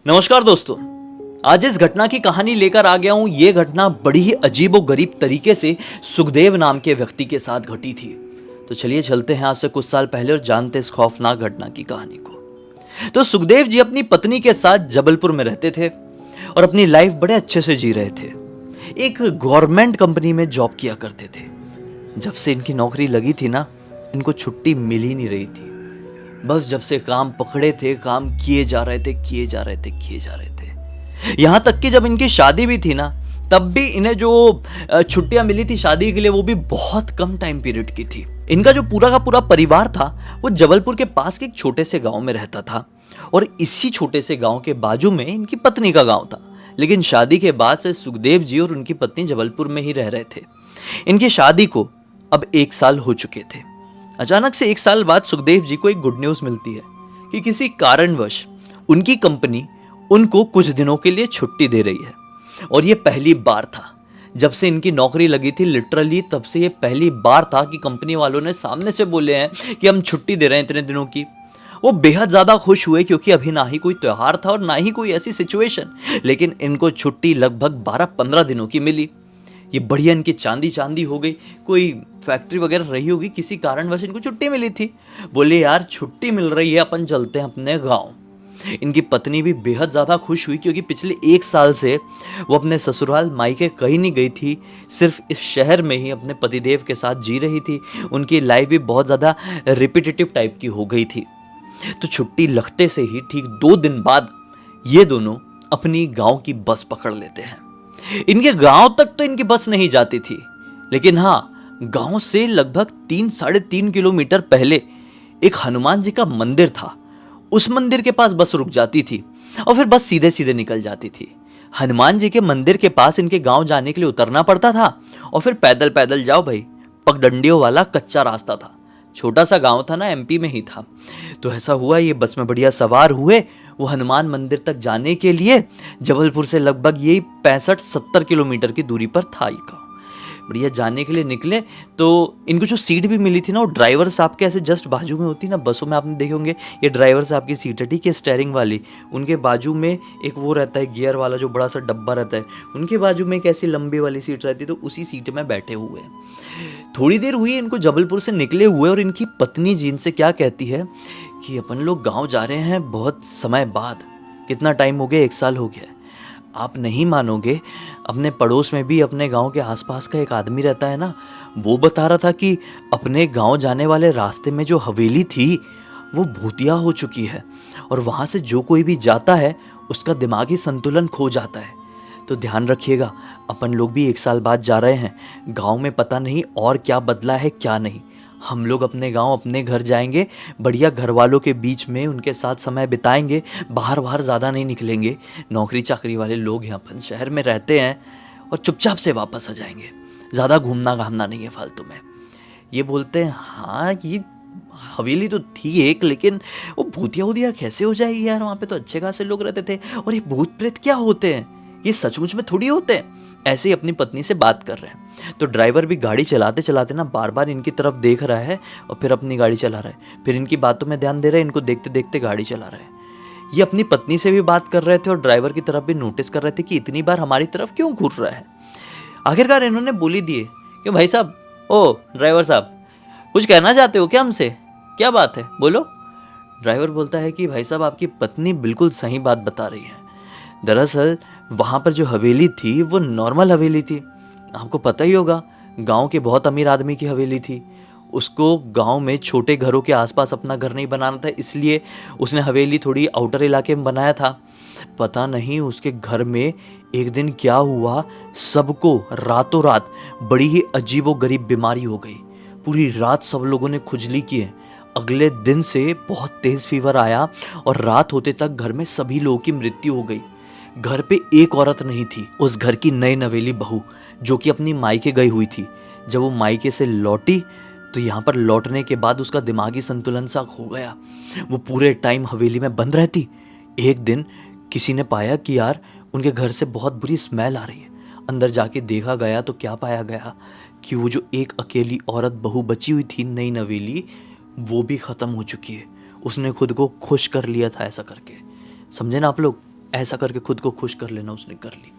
नमस्कार दोस्तों। आज इस घटना की कहानी लेकर आ गया हूं। यह घटना बड़ी ही अजीबो गरीब तरीके से सुखदेव नाम के व्यक्ति के साथ घटी थी। तो चलिए चलते हैं आज से कुछ साल पहले और जानते इस खौफनाक घटना की कहानी को। तो सुखदेव जी अपनी पत्नी के साथ जबलपुर में रहते थे और अपनी लाइफ बड़े अच्छे से जी रहे थे। एक गवर्नमेंट कंपनी में जॉब किया करते थे। जब से इनकी नौकरी लगी थी ना, इनको छुट्टी मिल ही नहीं रही थी। बस जब से काम पकड़े थे, काम किए जा रहे थे। यहां तक कि जब इनकी शादी भी थी ना, तब भी इन्हें जो छुट्टियां मिली थी शादी के लिए, वो भी बहुत कम टाइम पीरियड की थी। इनका जो पूरा का पूरा परिवार था वो जबलपुर के पास के एक छोटे से गांव में रहता था और इसी छोटे से गांव के बाजू में इनकी पत्नी का गांव था। लेकिन शादी के बाद से सुखदेव जी और उनकी पत्नी जबलपुर में ही रह रहे थे। इनकी शादी को अब 1 साल हो चुके थे। अचानक से 1 साल बाद सुखदेव जी को एक गुड न्यूज मिलती है कि किसी कारणवश उनकी कंपनी उनको कुछ दिनों के लिए छुट्टी दे रही है। और ये पहली बार था जब से इनकी नौकरी लगी थी, लिटरली तब से ये पहली बार था कि कंपनी वालों ने सामने से बोले हैं कि हम छुट्टी दे रहे हैं इतने दिनों की। वो बेहद ज्यादा खुश हुए क्योंकि अभी ना ही कोई त्योहार था और ना ही कोई ऐसी सिचुएशन, लेकिन इनको छुट्टी लगभग 12-15 दिनों की मिली। ये बढ़िया इनकी चांदी चांदी हो गई। कोई फैक्ट्री वगैरह रही होगी, किसी कारणवश इनको छुट्टी मिली थी। बोले यार छुट्टी मिल रही है, अपन चलते हैं अपने गांव। इनकी पत्नी भी बेहद ज़्यादा खुश हुई क्योंकि पिछले 1 साल से वो अपने ससुराल मायके कहीं नहीं गई थी, सिर्फ इस शहर में ही अपने पतिदेव के साथ जी रही थी। उनकी लाइफ भी बहुत ज़्यादा रिपीटेटिव टाइप की हो गई थी। तो छुट्टी लगते से ही ठीक 2 दिन बाद ये दोनों अपनी गांव की बस पकड़ लेते हैं। इनके गांव तक तो इनकी बस नहीं जाती थी, लेकिन हाँ, गांव से लगभग 3-3.5 किलोमीटर पहले एक हनुमान जी का मंदिर था। उस मंदिर के पास बस रुक जाती थी और फिर बस सीधे सीधे निकल जाती थी। हनुमान जी के मंदिर के पास इनके गांव जाने के लिए उतरना पड़ता था और फिर पैदल पैदल जाओ भाई। पगडंडियों वाला कच्चा रास्ता था। छोटा सा गांव था ना, एमपी में ही था। तो ऐसा हुआ, ये बस में बढ़िया सवार हुए। वो हनुमान मंदिर तक जाने के लिए जबलपुर से लगभग यही 65-70 किलोमीटर की दूरी पर था ये गाँव। बढ़िया जाने के लिए निकले तो इनको जो सीट भी मिली थी ना, वो ड्राइवर साहब के ऐसे जस्ट बाजू में होती ना, बसों में आपने देखे होंगे ये ड्राइवर साहब की सीट है, ठीक है, स्टेयरिंग वाली। उनके बाजू में एक वो रहता है गियर वाला जो बड़ा सा डब्बा रहता है, उनके बाजू में एक ऐसी लंबी वाली सीट रहती है। तो उसी सीट में बैठे हुए थोड़ी देर हुई इनको जबलपुर से निकले हुए और इनकी पत्नी जी इनसे क्या कहती है कि अपन लोग गाँव जा रहे हैं बहुत समय बाद। कितना टाइम हो गया? 1 साल हो गया। आप नहीं मानोगे, अपने पड़ोस में भी अपने गांव के आसपास का एक आदमी रहता है ना, वो बता रहा था कि अपने गांव जाने वाले रास्ते में जो हवेली थी वो भूतिया हो चुकी है और वहां से जो कोई भी जाता है उसका दिमागी संतुलन खो जाता है। तो ध्यान रखिएगा, अपन लोग भी 1 साल बाद जा रहे हैं गांव में, पता नहीं और क्या बदला है क्या नहीं। हम लोग अपने गांव अपने घर जाएंगे, बढ़िया घर वालों के बीच में उनके साथ समय बिताएंगे, बाहर बाहर ज़्यादा नहीं निकलेंगे। नौकरी चाकरी वाले लोग हैं, अपन शहर में रहते हैं, और चुपचाप से वापस आ जाएंगे। ज़्यादा घूमना घामना नहीं है फालतू में। ये बोलते हैं हाँ, ये हवेली तो थी एक, लेकिन वो भूतिया वूतिया कैसे हो जाएगी यार, वहाँ पे तो अच्छे खासे लोग रहते थे। और ये भूत प्रेत क्या होते हैं, ये सचमुच में थोड़ी होते हैं। ऐसे ही अपनी पत्नी से बात कर रहे हैं। तो ड्राइवर भी गाड़ी चलाते चलाते ना बार बार इनकी तरफ देख रहा है और फिर अपनी गाड़ी चला रहा है, फिर इनकी बातों में ध्यान दे रहा है, इनको देखते देखते गाड़ी चला रहा है। ये अपनी पत्नी से भी बात कर रहे थे और ड्राइवर की तरफ भी नोटिस कर रहे थे कि इतनी बार हमारी तरफ क्यों घूर रहा है। आखिरकार इन्होंने बोली दिए कि भाई साहब, ओ ड्राइवर साहब, कुछ कहना चाहते हो क्या हमसे? क्या बात है, बोलो। ड्राइवर बोलता है कि भाई साहब, आपकी पत्नी बिल्कुल सही बात बता रही है। दरअसल वहाँ पर जो हवेली थी वो नॉर्मल हवेली थी। आपको पता ही होगा, गांव के बहुत अमीर आदमी की हवेली थी। उसको गांव में छोटे घरों के आसपास अपना घर नहीं बनाना था, इसलिए उसने हवेली थोड़ी आउटर इलाके में बनाया था। पता नहीं उसके घर में एक दिन क्या हुआ, सबको रातों रात बड़ी ही अजीबो गरीब बीमारी हो गई। पूरी रात सब लोगों ने खुजली की है। अगले दिन से बहुत तेज फीवर आया और रात होते तक घर में सभी लोगों की मृत्यु हो गई। घर पे एक औरत नहीं थी, उस घर की नई नवेली बहू, जो कि अपनी मायके गई हुई थी। जब वो मायके से लौटी तो यहाँ पर लौटने के बाद उसका दिमागी संतुलन सा खो गया। वो पूरे टाइम हवेली में बंद रहती। एक दिन किसी ने पाया कि यार उनके घर से बहुत बुरी स्मेल आ रही है। अंदर जाके देखा गया तो क्या पाया गया कि वो जो एक अकेली औरत बहू बची हुई थी नई नवेली, वो भी ख़त्म हो चुकी है। उसने खुद को खुश कर लिया था ऐसा करके। समझे ना आप लोग? ऐसा करके खुद को खुश कर लेना उसने कर ली।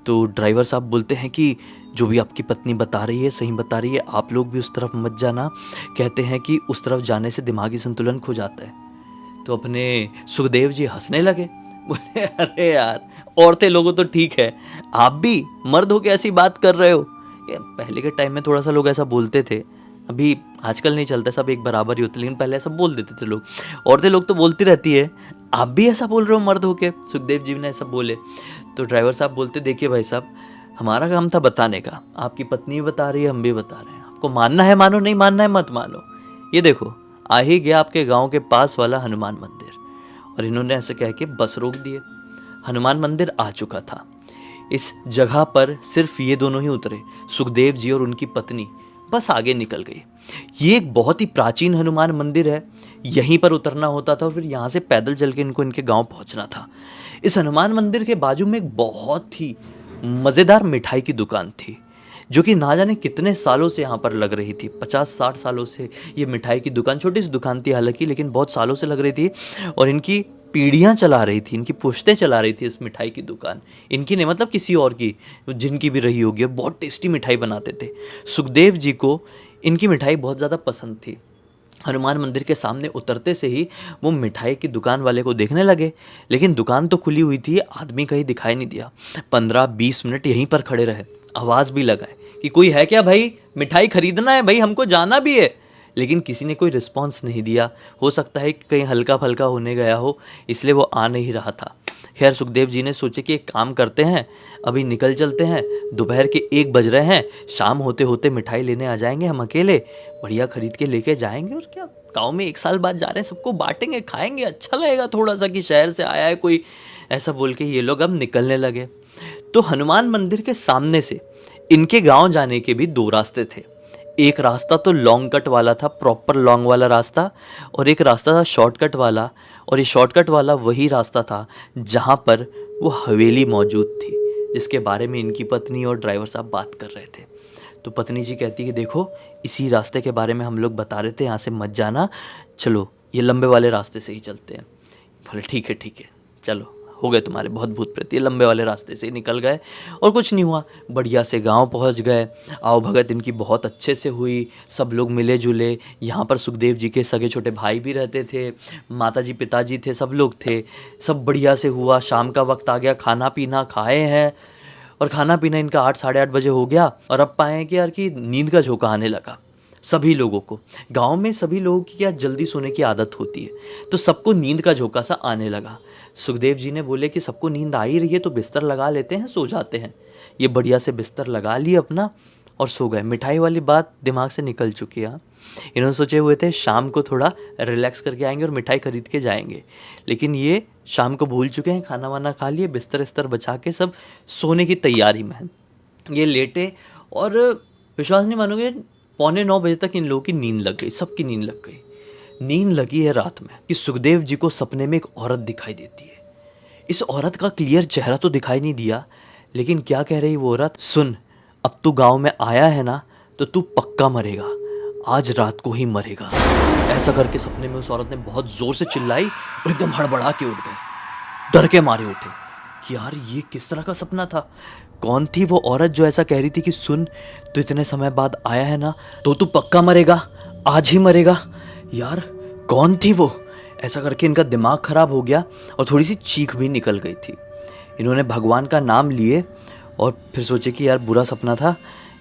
तो ड्राइवर साहब बोलते हैं कि जो भी आपकी पत्नी बता रही है सही बता रही है, आप लोग भी उस तरफ मत जाना, कहते हैं कि उस तरफ जाने से दिमागी संतुलन खो जाता है। तो अपने सुखदेव जी हंसने लगे, बोले अरे यार औरतें लोगों तो ठीक है, आप भी मर्द हो के ऐसी बात कर रहे हो। ये पहले के टाइम में थोड़ा सा लोग ऐसा बोलते थे, अभी आजकल नहीं चलता, सब एक बराबर ही होते, लेकिन पहले ऐसा बोल देते थे लोग। औरतें लोग तो बोलती रहती है, आप भी ऐसा बोल रहे हो मर्द होके। सुखदेव जी ने ऐसा बोले तो ड्राइवर साहब बोलते देखिए भाई साहब, हमारा काम था बताने का, आपकी पत्नी भी बता रही है, हम भी बता रहे हैं, आपको मानना है मानो, नहीं मानना है मत मानो। ये देखो आ ही गया आपके गांव के पास वाला हनुमान मंदिर। और इन्होंने ऐसे कह के बस रोक दिए। हनुमान मंदिर आ चुका था। इस जगह पर सिर्फ ये दोनों ही उतरे, सुखदेव जी और उनकी पत्नी, बस आगे निकल गई। ये एक बहुत ही प्राचीन हनुमान मंदिर है, यहीं पर उतरना होता था और फिर यहाँ से पैदल चल के इनको इनके गांव पहुंचना था। इस हनुमान मंदिर के बाजू में एक बहुत ही मज़ेदार मिठाई की दुकान थी, जो कि ना जाने कितने सालों से यहाँ पर लग रही थी। 50-60 सालों से ये मिठाई की दुकान, छोटी सी दुकान थी हालांकि, लेकिन बहुत सालों से लग रही थी और इनकी पीढ़ियाँ चला रही थी, इनकी पुश्तें चला रही थी इस मिठाई की दुकान। इनकी नहीं, मतलब किसी और की, जिनकी भी रही होगी। बहुत टेस्टी मिठाई बनाते थे। सुखदेव जी को इनकी मिठाई बहुत ज़्यादा पसंद थी। हनुमान मंदिर के सामने उतरते से ही वो मिठाई की दुकान वाले को देखने लगे, लेकिन दुकान तो खुली हुई थी, आदमी कहीं दिखाई नहीं दिया। 15-20 मिनट यहीं पर खड़े रहे, आवाज़ भी लगाए कि कोई है क्या भाई, मिठाई खरीदना है भाई, हमको जाना भी है। लेकिन किसी ने कोई रिस्पॉन्स नहीं दिया। हो सकता है कि कहीं हल्का फल्का होने गया हो, इसलिए वो आ नहीं रहा था। खैर सुखदेव जी ने सोचे कि एक काम करते हैं, अभी निकल चलते हैं, दोपहर के 1 बज रहे हैं, शाम होते होते मिठाई लेने आ जाएंगे, हम अकेले बढ़िया खरीद के लेके जाएंगे। और क्या, गाँव में 1 साल बाद जा रहे हैं, सबको बांटेंगे, खाएंगे, अच्छा लगेगा थोड़ा सा कि शहर से आया है कोई। ऐसा बोल के ये लोग अब निकलने लगे। तो हनुमान मंदिर के सामने से इनके गांव जाने के भी 2 रास्ते थे। एक रास्ता तो लॉन्ग कट वाला था, प्रॉपर लॉन्ग वाला रास्ता, और एक रास्ता था शॉर्टकट वाला। और ये शॉर्टकट वाला वही रास्ता था जहाँ पर वो हवेली मौजूद थी, जिसके बारे में इनकी पत्नी और ड्राइवर साहब बात कर रहे थे। तो पत्नी जी कहती कि देखो इसी रास्ते के बारे में हम लोग बता रहे थे, यहाँ से मत जाना, चलो ये लंबे वाले रास्ते से ही चलते हैं। बोले ठीक है चलो, हो गए तुम्हारे बहुत भूत प्रेत, ये लंबे वाले रास्ते से ही निकल गए। और कुछ नहीं हुआ, बढ़िया से गांव पहुंच गए। आओ भगत इनकी बहुत अच्छे से हुई, सब लोग मिले जुले। यहाँ पर सुखदेव जी के सगे छोटे भाई भी रहते थे, माताजी पिताजी थे, सब लोग थे, सब बढ़िया से हुआ। शाम का वक्त आ गया, खाना पीना खाए हैं, और खाना पीना इनका 8-8:30 बजे हो गया। और अब पाए कि यार कि नींद का झोंका आने लगा सभी लोगों को। गांव में सभी लोगों की क्या जल्दी सोने की आदत होती है, तो सबको नींद का झोंका सा आने लगा। सुखदेव जी ने बोले कि सबको नींद आ ही रही है तो बिस्तर लगा लेते हैं, सो जाते हैं। ये बढ़िया से बिस्तर लगा लिए अपना और सो गए। मिठाई वाली बात दिमाग से निकल चुकी है। इन्होंने सोचे हुए थे शाम को थोड़ा रिलैक्स करके आएंगे और मिठाई खरीद के जाएंगे, लेकिन ये शाम को भूल चुके हैं। खाना वाना खा लिए, बिस्तर इस्तर बचा के सब सोने की तैयारी में हैं। ये लेटे और विश्वास नहीं मानोगे, 8:45 बजे तक इन लोगों की नींद लग गई, सबकी नींद लग गई। नींद लगी है रात में कि सुखदेव जी को सपने में एक औरत दिखाई देती है। इस औरत का क्लियर चेहरा तो दिखाई नहीं दिया, लेकिन क्या कह रही वो औरत, सुन अब तू गांव में आया है ना तो तू पक्का मरेगा, आज रात को ही मरेगा। ऐसा करके सपने में उस औरत ने बहुत जोर से चिल्लाई और एकदम हड़बड़ा के उठ गए, डर के मारे उठे कि यार ये किस तरह का सपना था। कौन थी वो औरत जो ऐसा कह रही थी कि सुन तू इतने समय बाद आया है ना तो तू पक्का मरेगा, आज ही मरेगा। यार कौन थी वो? ऐसा करके इनका दिमाग खराब हो गया और थोड़ी सी चीख भी निकल गई थी। इन्होंने भगवान का नाम लिए और फिर सोचे कि यार बुरा सपना था,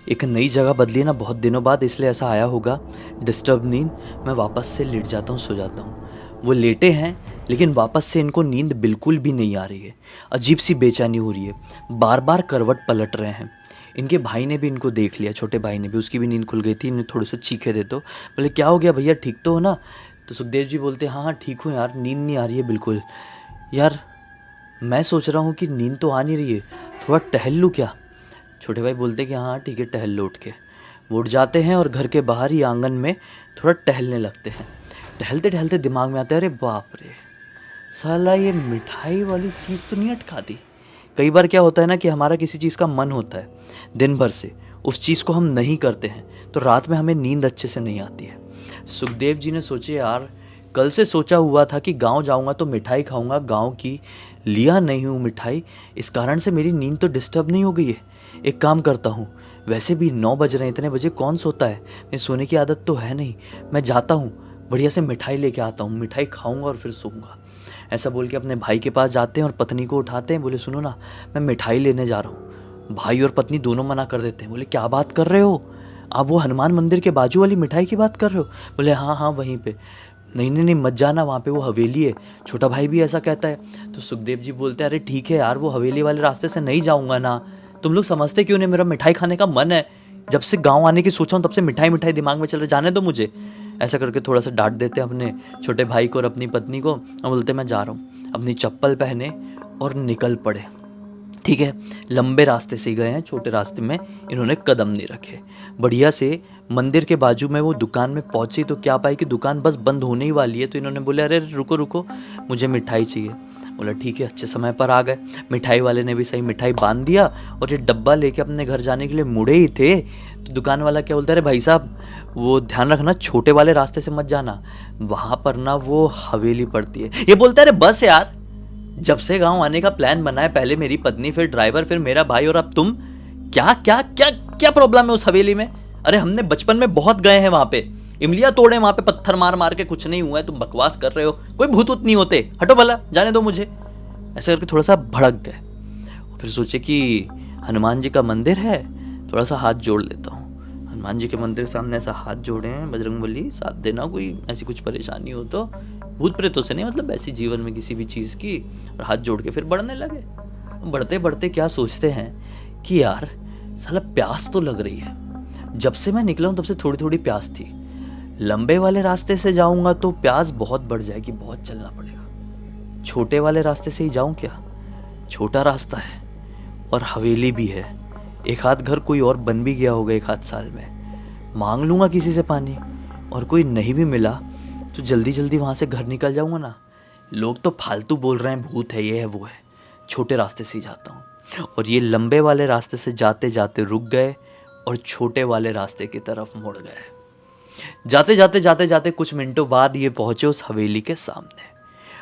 एक नई जगह बदली ना बहुत दिनों बाद, इसलिए ऐसा आया होगा, डिस्टर्ब नींद, मैं वापस से लेट जाता हूँ, सो जाता हूँ। वो लेटे हैं लेकिन वापस से इनको नींद बिल्कुल भी नहीं आ रही है, अजीब सी बेचैनी हो रही है, बार बार करवट पलट रहे हैं। इनके भाई ने भी इनको देख लिया, छोटे भाई ने भी, उसकी भी नींद खुल गई थी। इन्हें थोड़े से चीखे दे तो बोले क्या हो गया भैया, ठीक तो हो ना? तो सुखदेव जी बोलते हाँ ठीक हूँ यार, नींद नहीं आ रही है बिल्कुल। यार मैं सोच रहा हूँ कि नींद तो आ नहीं रही है, थोड़ा टहल लूँ क्या? छोटे भाई बोलते कि हाँ ठीक है टहल लो। उठ के वो उठ जाते हैं और घर के बाहर ही आंगन में थोड़ा टहलने लगते हैं। टहलते टहलते दिमाग में आता है, अरे बाप रे साला ये मिठाई वाली चीज़ तो नहीं अटका दी। कई बार क्या होता है ना कि हमारा किसी चीज़ का मन होता है दिन भर से, उस चीज़ को हम नहीं करते हैं तो रात में हमें नींद अच्छे से नहीं आती है। सुखदेव जी ने सोचे यार कल से सोचा हुआ था कि गांव जाऊंगा तो मिठाई खाऊंगा गांव की, लिया नहीं हूँ मिठाई। इस कारण से मेरी नींद तो डिस्टर्ब नहीं हो गई है। एक काम करता हूँ, वैसे भी 9 बज रहे हैं, इतने बजे कौन सोता है, मेरी सोने की आदत तो है नहीं। मैं जाता हूँ, बढ़िया से मिठाई लेके आता हूँ, मिठाई खाऊंगा और फिर सोऊंगा। ऐसा बोल के अपने भाई के पास जाते हैं और पत्नी को उठाते हैं। बोले सुनो ना, मैं मिठाई लेने जा रहा हूँ। भाई और पत्नी दोनों मना कर देते हैं। बोले क्या बात कर रहे हो, आप वो हनुमान मंदिर के बाजू वाली मिठाई की बात कर रहे हो? बोले हाँ हाँ वहीं पे। नहीं नहीं नहीं मत जाना, वहाँ पे वो हवेली है। छोटा भाई भी ऐसा कहता है। तो सुखदेव जी बोलते हैं अरे ठीक है यार, वो हवेली वाले रास्ते से नहीं जाऊँगा ना। तुम लोग समझते क्यों नहीं, मेरा मिठाई खाने का मन है। जब से गाँव आने की सोचा हूँ तब से मिठाई मिठाई दिमाग में चल रहा, जाने दो मुझे। ऐसा करके थोड़ा सा डांट देते हैं अपने छोटे भाई को और अपनी पत्नी को, और बोलते मैं जा रहा हूँ। अपनी चप्पल पहने और निकल पड़े। ठीक है, लंबे रास्ते से गए हैं, छोटे रास्ते में इन्होंने कदम नहीं रखे। बढ़िया से मंदिर के बाजू में वो दुकान में पहुंची तो क्या पाई कि दुकान बस बंद होने ही वाली है। तो इन्होंने बोले अरे रुको रुको, मुझे मिठाई चाहिए। बोला ठीक है, अच्छे समय पर आ गए। मिठाई वाले ने भी सही मिठाई बांध दिया और ये डब्बा लेके अपने घर जाने के लिए मुड़े ही थे। तो दुकान वाला क्या बोलता है, अरे भाई साहब वो ध्यान रखना, छोटे वाले रास्ते से मत जाना, वहाँ पर ना वो हवेली पड़ती है। ये बोलता है अरे बस यार, जब से गांव आने का प्लान बना है, पहले मेरी पत्नी, फिर ड्राइवर, फिर मेरा भाई और अब तुम, क्या क्या क्या क्या प्रॉब्लम है उस हवेली में? अरे हमने बचपन में बहुत गए हैं वहां पे, इमलियां तोड़े वहां पे, पत्थर मार मार के, कुछ नहीं हुआ है, तुम बकवास कर रहे हो, कोई भूत वूत नहीं होते, हटो भला, जाने दो मुझे। ऐसे करके थोड़ा सा भड़क गए। फिर सोचे कि हनुमान जी का मंदिर है, थोड़ा सा हाथ जोड़ लेता हूँ। हनुमान जी के मंदिर के सामने ऐसा हाथ जोड़े हैं, बजरंगबली साथ देना, कोई ऐसी कुछ परेशानी हो तो, भूत प्रेतों से नहीं, मतलब ऐसी जीवन में किसी भी चीज़ की, और हाथ जोड़ के फिर बढ़ने लगे। बढ़ते बढ़ते क्या सोचते हैं कि यार साला प्यास तो लग रही है, जब से मैं निकला हूँ तब से थोड़ी थोड़ी प्यास थी, लंबे वाले रास्ते से जाऊंगा तो प्यास बहुत बढ़ जाएगी, बहुत चलना पड़ेगा। छोटे वाले रास्ते से ही जाऊं क्या, छोटा रास्ता है और हवेली भी है, एक आध घर कोई और बन भी गया होगा एक आध साल में, मांग लूंगा किसी से पानी, और कोई नहीं भी मिला तो जल्दी जल्दी वहाँ से घर निकल जाऊंगा ना। लोग तो फालतू बोल रहे हैं भूत है, ये है वो है, छोटे रास्ते से ही जाता हूँ। और ये लंबे वाले रास्ते से जाते जाते रुक गए और छोटे वाले रास्ते की तरफ मुड़ गए। जाते जाते जाते जाते कुछ मिनटों बाद ये पहुंचे उस हवेली के सामने।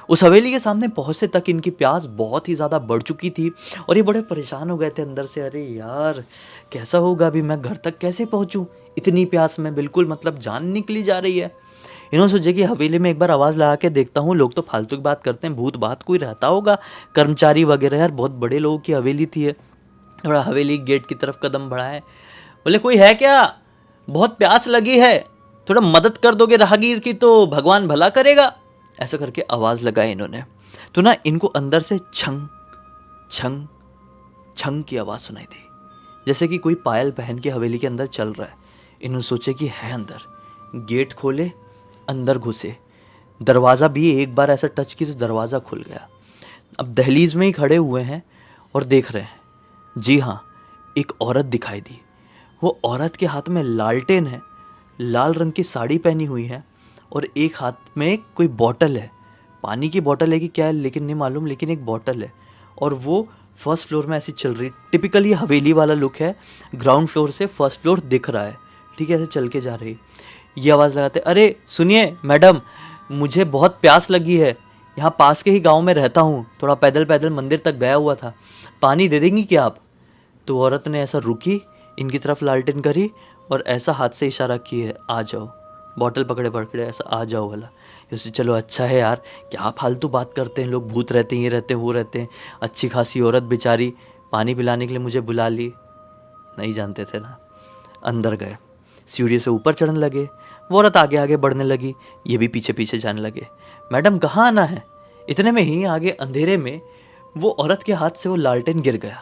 उस हवेली के सामने पहुंचते तक इनकी प्यास बहुत ही ज़्यादा बढ़ चुकी थी और ये बड़े परेशान हो गए थे अंदर से। अरे यार कैसा होगा, अभी मैं घर तक कैसे पहुंचूं, इतनी प्यास में बिल्कुल मतलब जान निकली जा रही है। इन्होंने सोचा कि हवेली में एक बार आवाज़ लगा के देखता हूँ, लोग तो फालतू की बात करते हैं, भूत बात कोई रहता होगा, कर्मचारी वगैरह, यार बहुत बड़े लोगों की हवेली थी। थोड़ा हवेली गेट की तरफ कदम बढ़ाए, बोले कोई है क्या, बहुत प्यास लगी है, थोड़ा मदद कर दोगे राहगीर की तो भगवान भला करेगा। ऐसा करके आवाज़ लगाई इन्होंने। तो ना इनको अंदर से छंग छंग छंग की आवाज़ सुनाई दी, जैसे कि कोई पायल पहन के हवेली के अंदर चल रहा है। इन्होंने सोचे कि है अंदर, गेट खोले, अंदर घुसे, दरवाज़ा भी एक बार ऐसा टच की तो दरवाज़ा खुल गया। अब दहलीज में ही खड़े हुए हैं और देख रहे हैं, जी हाँ एक औरत दिखाई दी। वो औरत के हाथ में लालटेन है, लाल रंग की साड़ी पहनी हुई है और एक हाथ में कोई बॉटल है, पानी की बॉटल है कि क्या है लेकिन नहीं मालूम, लेकिन एक बॉटल है और वो फर्स्ट फ्लोर में ऐसी चल रही। टिपिकली हवेली वाला लुक है, ग्राउंड फ्लोर से फर्स्ट फ्लोर दिख रहा है, ठीक है, ऐसे चल के जा रही। ये आवाज़ लगाते, अरे सुनिए मैडम, मुझे बहुत प्यास लगी है, यहाँ पास के ही गांव में रहता हूँ, थोड़ा पैदल पैदल मंदिर तक गया हुआ था, पानी दे देंगी क्या आप? तो औरत ने ऐसा रुकी, इनकी तरफ लालटेन करी और ऐसा हाथ से इशारा किया, आ जाओ, बॉटल पकड़े पकड़े ऐसा आ जाओ वाला। उससे चलो अच्छा है यार, क्या फालतू बात करते हैं लोग, भूत रहते हैं, ये रहते हैं, वो रहते हैं, अच्छी खासी औरत बेचारी पानी पिलाने के लिए मुझे बुला ली, नहीं जानते थे ना। अंदर गए, सीढ़ी से ऊपर चढ़ने लगे, वो औरत आगे आगे बढ़ने लगी, ये भी पीछे पीछे जाने लगे। मैडम कहाँ आना है? इतने में ही आगे अंधेरे में वो औरत के हाथ से वो लालटेन गिर गया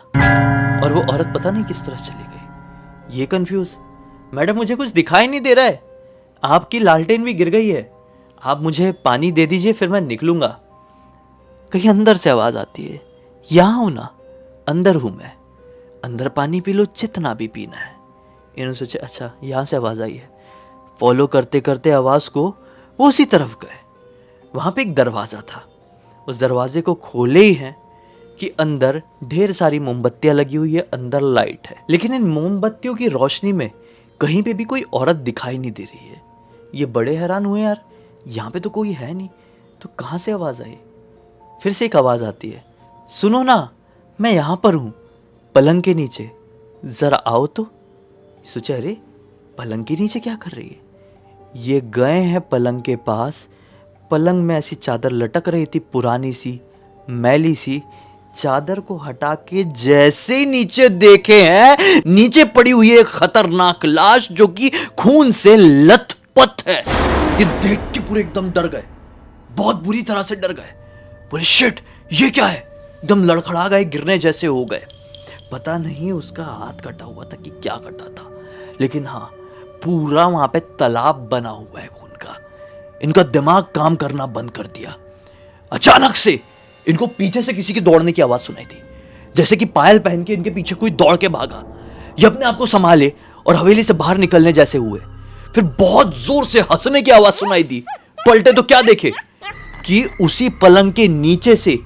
और वो औरत पता नहीं किस तरफ चली गई। ये कंफ्यूज, मैडम मुझे कुछ दिखाई नहीं दे रहा है, आपकी लालटेन भी गिर गई है, आप मुझे पानी दे दीजिए फिर मैं निकलूंगा। कहीं अंदर से आवाज आती है, यहाँ हूं ना, अंदर हूं मैं, अंदर पानी पी लो जितना भी पीना है। इन्होंने सोचा अच्छा यहाँ से आवाज आई है, फॉलो करते करते आवाज को वो उसी तरफ गए। वहां पे एक दरवाजा था, उस दरवाजे को खोले ही हैं कि अंदर ढेर सारी मोमबत्तियां लगी हुई है, अंदर लाइट है, लेकिन इन मोमबत्तियों की रोशनी में कहीं पे भी कोई औरत दिखाई नहीं दे रही है। ये बड़े हैरान हुए यार, यहाँ पे तो कोई है नहीं, तो कहाँ से आवाज़ आई? फिर से एक आवाज़ आती है, सुनो ना, मैं यहाँ पर हूँ, पलंग के नीचे, ज़रा आओ तो। सोचा अरे पलंग के नीचे क्या कर रही है? ये गए हैं पलंग के पास, पलंग में ऐसी चादर लटक रही थी, पुरानी सी मैली सी। चादर को हटा के जैसे ही नीचे देखे हैं, नीचे पड़ी हुई है एक खतरनाक लाश जो कि खून से लथपथ है। ये देख के पूरे एकदम डर गए, बहुत बुरी तरह से डर गए। बोले शिट, ये क्या है? एकदम लड़खड़ा गए, गिरने जैसे हो गए। पता नहीं उसका हाथ कटा हुआ था कि क्या कटा था, लेकिन हाँ पूरा वहां पे तालाब बना हुआ है खून का। इनका दिमाग काम करना बंद कर दिया। अचानक से इनको पीछे से किसी की दौड़ने की आवाज सुनाई दी, जैसे कि पायल पहन के इनके पीछे कोई दौड़ के भागा। ये अपने आप को संभाले और हवेली से बाहर निकलने जैसे हुए। फिर बहुत जोर से हंसने की आवाज सुनाई दी। पलटे तो क्या देखे कि उसी पलंग के नीचे से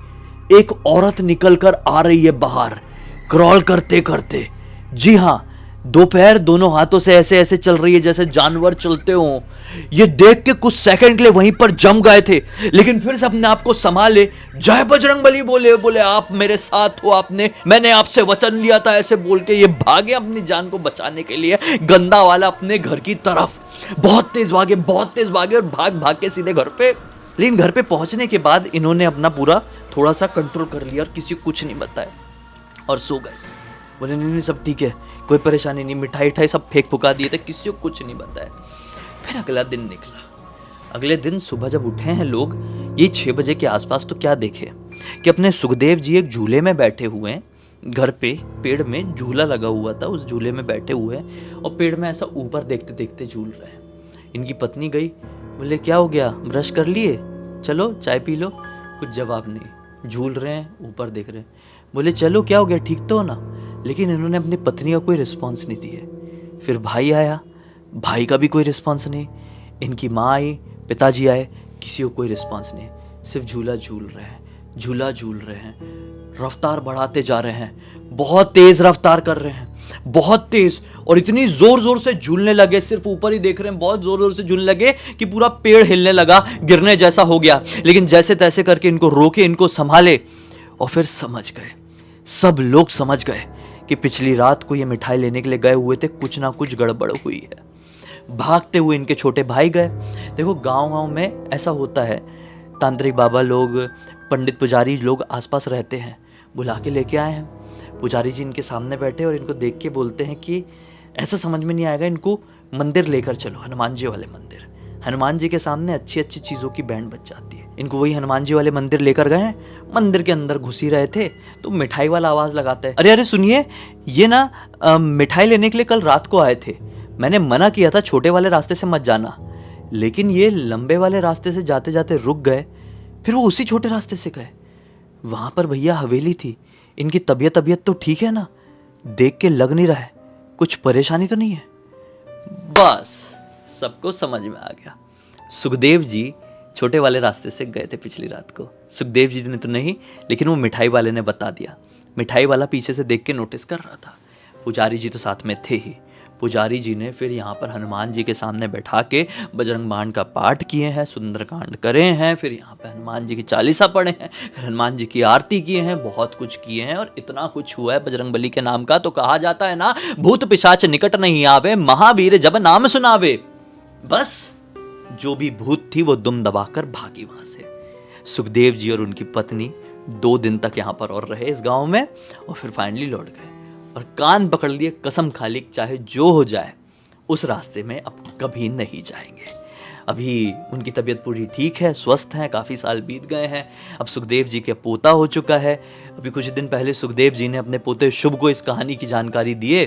एक औरत निकलकर आ रही है बाहर, क्रॉल करते करते। जी हां, दो पैर दोनों हाथों से ऐसे ऐसे चल रही है जैसे जानवर चलते हो। ये देख के कुछ सेकंड के लिए वहीं पर जम गए थे, लेकिन फिर से अपने आप को संभाले, जय बजरंगबली बोले, बोले आप मेरे साथ हो, मैंने आपसे वचन लिया था, ऐसे बोल के ये भागे अपनी जान को बचाने के लिए गंदा वाला अपने घर की तरफ। बहुत तेज भागे और भाग भाग के सीधे घर पे। लेकिन घर पे पहुंचने के बाद इन्होंने अपना पूरा थोड़ा सा कंट्रोल कर लिया और किसी को कुछ नहीं बताया और सो गए। बोले नहीं सब ठीक है, कोई परेशानी नहीं, मिठाई सब फेंक फुका दिए थे, किसी को कुछ नहीं बताया। फिर अगला दिन निकला। अगले दिन सुबह जब उठे हैं लोग, ये 6 बजे के आसपास, तो क्या देखे कि अपने सुखदेव जी एक झूले में बैठे हुए हैं। घर पे पेड़ में झूला लगा हुआ था, उस झूले में बैठे हुए हैं और पेड़ में ऐसा ऊपर देखते देखते झूल रहे हैं। इनकी पत्नी गई, बोले क्या हो गया, ब्रश कर लिए, चलो चाय पी लो। कुछ जवाब नहीं, झूल रहे हैं, ऊपर देख रहे हैं। बोले चलो क्या हो गया, ठीक तो हो ना? लेकिन इन्होंने अपनी पत्नी का कोई रिस्पॉन्स नहीं दिया। फिर भाई आया, भाई का भी कोई रिस्पॉन्स नहीं। इनकी माँ आई, पिताजी आए, किसी को कोई रिस्पॉन्स नहीं। सिर्फ झूला झूल रहे हैं, रफ्तार बढ़ाते जा रहे हैं, बहुत तेज रफ्तार कर रहे हैं, बहुत तेज, और इतनी जोर जोर से झूलने लगे, सिर्फ ऊपर ही देख रहे हैं, बहुत जोर जोर से झूलने लगे कि पूरा पेड़ हिलने लगा, गिरने जैसा हो गया। लेकिन जैसे तैसे करके इनको रोके, इनको संभाले और फिर समझ गए, सब लोग समझ गए कि पिछली रात को ये मिठाई लेने के लिए गए हुए थे, कुछ ना कुछ गड़बड़ हुई है। भागते हुए इनके छोटे भाई गए। देखो गांव में ऐसा होता है, तांत्रिक बाबा लोग, पंडित पुजारी लोग आसपास रहते हैं, बुला के लेके आए हैं। पुजारी जी इनके सामने बैठे और इनको देख के बोलते हैं कि ऐसा समझ में नहीं आएगा, इनको मंदिर लेकर चलो, हनुमान जी वाले मंदिर। हनुमान जी के सामने अच्छी अच्छी चीज़ों की बैंड बज जाती है। इनको वही हनुमान जी वाले मंदिर लेकर गए। मंदिर के अंदर घुस ही रहे थे तो मिठाई वाला आवाज़ लगाता है, अरे अरे सुनिए, ये ना मिठाई लेने के लिए कल रात को आए थे, मैंने मना किया था छोटे वाले रास्ते से मत जाना, लेकिन ये लंबे वाले रास्ते से जाते जाते रुक गए, फिर वो उसी छोटे रास्ते से गए। वहाँ पर भैया हवेली थी, इनकी तबीयत तो ठीक है ना? देख के लग नहीं रहा है कुछ परेशानी तो नहीं है। बस सबको समझ में आ गया, सुखदेव जी छोटे वाले रास्ते से गए थे पिछली रात को। सुखदेव जी ने तो नहीं, लेकिन वो मिठाई वाले ने बता दिया। मिठाई वाला पीछे से देख के नोटिस कर रहा था। पुजारी जी तो साथ में थे ही। पुजारी जी ने फिर यहाँ पर हनुमान जी के सामने बैठा के बजरंग बाण का पाठ किए हैं, सुंदरकांड करे हैं, फिर यहाँ पे हनुमान जी की चालीसा पढ़े हैं, फिर हनुमान जी की आरती किए हैं, बहुत कुछ किए हैं। और इतना कुछ हुआ है बजरंगबली के नाम का, तो कहा जाता है ना, भूत पिशाच निकट नहीं आवे, महावीर जब नाम सुनावे। बस जो भी भूत थी वो दुम दबाकर भागी वहां से। सुखदेव जी और उनकी पत्नी 2 दिन तक यहाँ पर और रहे इस गांव में, और फिर फाइनली लौट गए और कान पकड़ लिए, कसम खा ली चाहे जो हो जाए उस रास्ते में अब कभी नहीं जाएंगे। अभी उनकी तबीयत पूरी ठीक है, स्वस्थ हैं, काफ़ी साल बीत गए हैं। अब सुखदेव जी के पोता हो चुका है। अभी कुछ दिन पहले सुखदेव जी ने अपने पोते शुभ को इस कहानी की जानकारी दिए,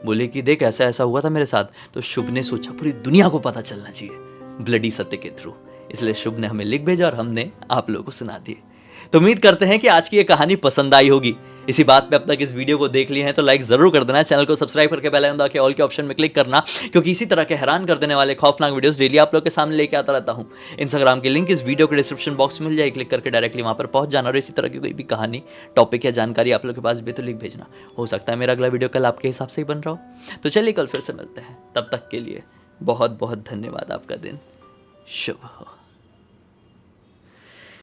बोले कि देख ऐसा ऐसा हुआ था मेरे साथ। तो शुभ ने सोचा पूरी दुनिया को पता चलना चाहिए ब्लडी सत्य के थ्रू, इसलिए शुभ ने हमें लिख भेजा और हमने आप लोगों को सुना दिए। तो उम्मीद करते हैं कि आज की ये कहानी पसंद आई होगी। इसी बात पे अब तक इस वीडियो को देख लिए हैं तो लाइक जरूर कर देना, चैनल को सब्सक्राइब करके बेल आइकन दबा के ऑल के ऑप्शन में क्लिक करना, क्योंकि इसी तरह के हैरान कर देने वाले खौफनाक वीडियोस डेली आप लोग के सामने लेके आता रहता हूं। इंस्टाग्राम की लिंक इस वीडियो के डिस्क्रिप्शन बॉक्स में मिल जाएगी, क्लिक करके डायरेक्टली वहां पर पहुंच जाना। और इसी तरह की कोई भी कहानी, टॉपिक या जानकारी आप लोग के पास भी तो लिख भेजना। हो सकता है मेरा अगला वीडियो कल आपके हिसाब से ही बन रहा हो। तो चलिए कल फिर से मिलते हैं, तब तक के लिए बहुत बहुत धन्यवाद। आपका दिन शुभ हो।